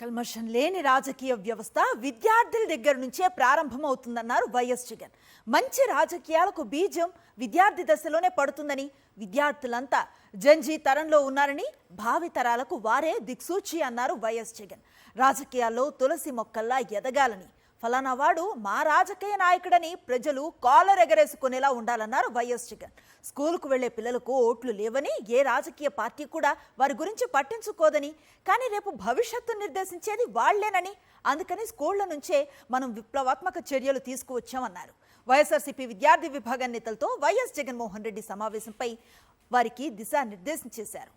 కల్మషం లేని రాజకీయ వ్యవస్థ విద్యార్థుల దగ్గర నుంచే ప్రారంభమవుతుందన్నారు వైఎస్ జగన్. మంచి రాజకీయాలకు బీజం విద్యార్థి దశలోనే పడుతుందని, విద్యార్థులంతా జంజీ తరంలో ఉన్నారని, భావితరాలకు వారే దిక్సూచి అన్నారు వైఎస్ జగన్. రాజకీయాల్లో తులసి మొక్కల్లా ఎదగాలని, ఫలానా వాడు మా రాజకీయ నాయకుడని ప్రజలు కాలర్ ఎగరేసుకునేలా ఉండాలన్నారు వైఎస్ జగన్. స్కూలుకు వెళ్లే పిల్లలకు ఓట్లు లేవని, ఏ రాజకీయ పార్టీ కూడా వారి గురించి పట్టించుకోదని, కానీ రేపు భవిష్యత్తు నిర్దేశించేది వాళ్లేనని, అందుకని స్కూళ్ల నుంచే మనం విప్లవాత్మక చర్యలు తీసుకువచ్చామన్నారు. వైఎస్ఆర్సీపీ విద్యార్థి విభాగం నేతలతో వైఎస్ జగన్మోహన్ రెడ్డి సమావేశంపై వారికి దిశానిర్దేశం చేశారు.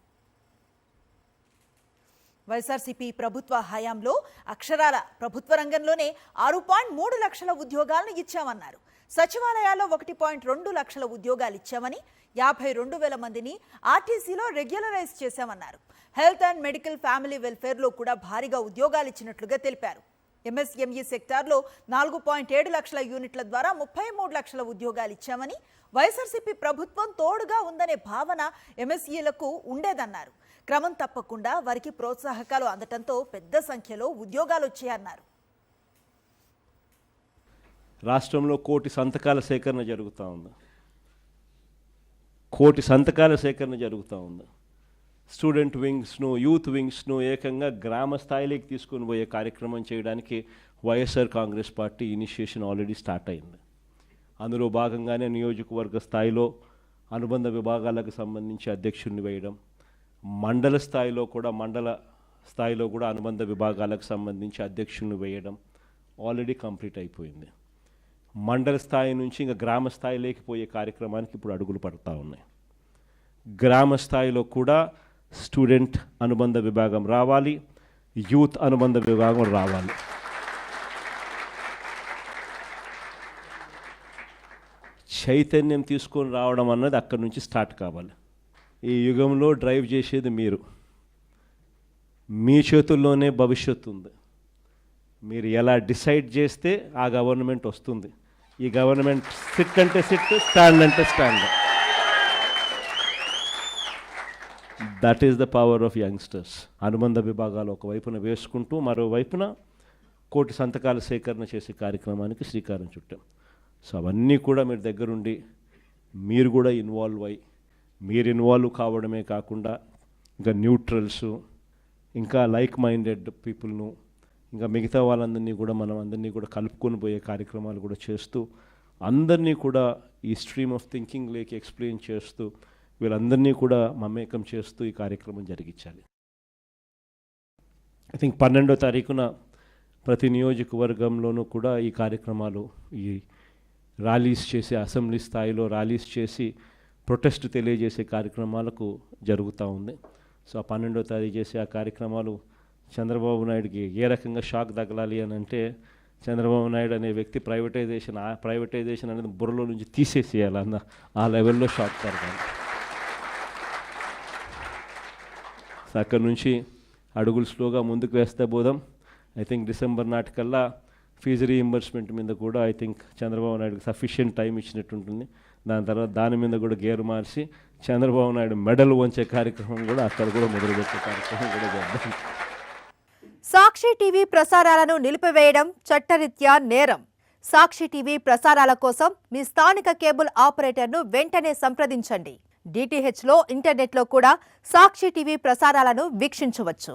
వైఎస్ఆర్సీపీ ప్రభుత్వ హయాంలో అక్షరాల ప్రభుత్వ రంగంలోనే 6.3 లక్షల ఉద్యోగాలను ఇచ్చామన్నారు. సచివాలయాల్లో 1.2 లక్షల ఉద్యోగాలు ఇచ్చామని, 52,000 మందిని ఆర్టీసీలో రెగ్యులరైజ్ చేశామన్నారు. హెల్త్ అండ్ మెడికల్ ఫ్యామిలీ వెల్ఫేర్లో కూడా భారీగా ఉద్యోగాలు ఇచ్చినట్లుగా తెలిపారు. ఎంఎస్ఎంఈ సెక్టార్లో 4.7 లక్షల యూనిట్ల ద్వారా 33 లక్షల ఉద్యోగాలు ఇచ్చామని, వైఎస్ఆర్సీపీ ప్రభుత్వం తోడుగా ఉందనే భావన ఎంఎస్ఈలకు ఉండేదన్నారు. క్రమం తప్పకుండా వారికి ప్రోత్సాహకాలు అందటంతో పెద్ద సంఖ్యలో ఉద్యోగాలు వచ్చాయన్నారు. రాష్ట్రంలో 1 కోటి సంతకాల సేకరణ జరుగుతూ ఉంది. 1 కోటి సంతకాల సేకరణ జరుగుతూ ఉంది. స్టూడెంట్ వింగ్స్ను, యూత్ వింగ్స్ను ఏకంగా గ్రామ స్థాయిలోకి తీసుకొని పోయే కార్యక్రమం చేయడానికి YSR Congress party initiation already start అయింది. అందులో భాగంగానే నియోజకవర్గ స్థాయిలో అనుబంధ విభాగాలకు సంబంధించి అధ్యక్షుడిని వేయడం, మండల స్థాయిలో కూడా అనుబంధ విభాగాలకు సంబంధించి అధ్యక్షుడిని వేయడం ఆల్రెడీ కంప్లీట్ అయిపోయింది. మండల స్థాయి నుంచి ఇంకా గ్రామ స్థాయిలోకి పోయే కార్యక్రమానికి ఇప్పుడు అడుగులు పడుతూ ఉన్నాయి. గ్రామ స్థాయిలో కూడా స్టూడెంట్ అనుబంధ విభాగం రావాలి, యూత్ అనుబంధ విభాగం రావాలి. చైతన్యం తీసుకొని రావడం అన్నది అక్కడి నుంచి స్టార్ట్ కావాలి. ఈ యుగంలో డ్రైవ్ చేసేది మీరు. మీ చేతుల్లోనే భవిష్యత్తు ఉంది. మీరు ఎలా డిసైడ్ చేస్తే ఆ గవర్నమెంట్ వస్తుంది. ఈ గవర్నమెంట్ సిట్ అంటే సిట్, స్టాండ్ అంటే stand. That is the power of youngsters. అనుబంధ విభాగాలు ఒకవైపున వేసుకుంటూ మరోవైపున 1 కోటి సంతకాల సేకరణ చేసే కార్యక్రమానికి శ్రీకారం చుట్టాం. సో అవన్నీ కూడా మీరు దగ్గరుండి మీరు కూడా మీరు ఇన్వాల్వ్ కావడమే కాకుండా ఇంకా న్యూట్రల్స్, ఇంకా లైక్ మైండెడ్ పీపుల్ను, ఇంకా మిగతా వాళ్ళందరినీ కూడా మనం అందరినీ కూడా కలుపుకొని పోయే కార్యక్రమాలు కూడా చేస్తూ, అందరినీ కూడా ఈ స్ట్రీమ్ ఆఫ్ థింకింగ్లోకి ఎక్స్ప్లెయిన్ చేస్తూ, వీళ్ళందరినీ కూడా మమేకం చేస్తూ ఈ కార్యక్రమం జరిగించాలి. ఐ థింక్ 12వ తారీఖున ప్రతి నియోజకవర్గంలోనూ కూడా ఈ కార్యక్రమాలు, ఈ ర్యాలీస్ చేసి, అసెంబ్లీ స్థాయిలో ర్యాలీస్ చేసి ప్రొటెస్ట్ తెలియజేసే కార్యక్రమాలకు జరుగుతూ ఉంది. సో ఆ 12వ తారీఖు చేసే ఆ కార్యక్రమాలు చంద్రబాబు నాయుడుకి ఏ రకంగా షాక్ తగలాలి అని అంటే, చంద్రబాబు నాయుడు అనే వ్యక్తి ప్రైవేటైజేషన్ అనేది బుర్రలో నుంచి తీసేసేయాలన్న ఆ లెవెల్లో షాక్ తగలాలి. సో అక్కడి నుంచి అడుగులు స్లోగా ముందుకు వేస్తే పోదాం. ఐ థింక్ డిసెంబర్ నాటికల్లా ఫీజు రీయింబర్స్మెంట్ మీద కూడా ఐ థింక్ చంద్రబాబు నాయుడుకి సఫిషియెంట్ టైం ఇచ్చినట్టుంటుంది. దాని తర్వాత దాని మీద కూడా గేరు మార్చి చంద్రబాబు నాయుడు మెడల్ వంచే కార్యక్రమం కూడా అక్కడ కూడా మొదలుపెట్టే కార్యక్రమం కూడా చేద్దాం. సాక్షి టీవీ ప్రసారాలను నిలిపివేయడం చట్టరీత్యా నేరం. సాక్షి టీవీ ప్రసారాల కోసం మీ స్థానిక కేబుల్ ఆపరేటర్ను వెంటనే సంప్రదించండి. DTHలో, ఇంటర్నెట్లో కూడా సాక్షి టీవీ ప్రసారాలను వీక్షించవచ్చు.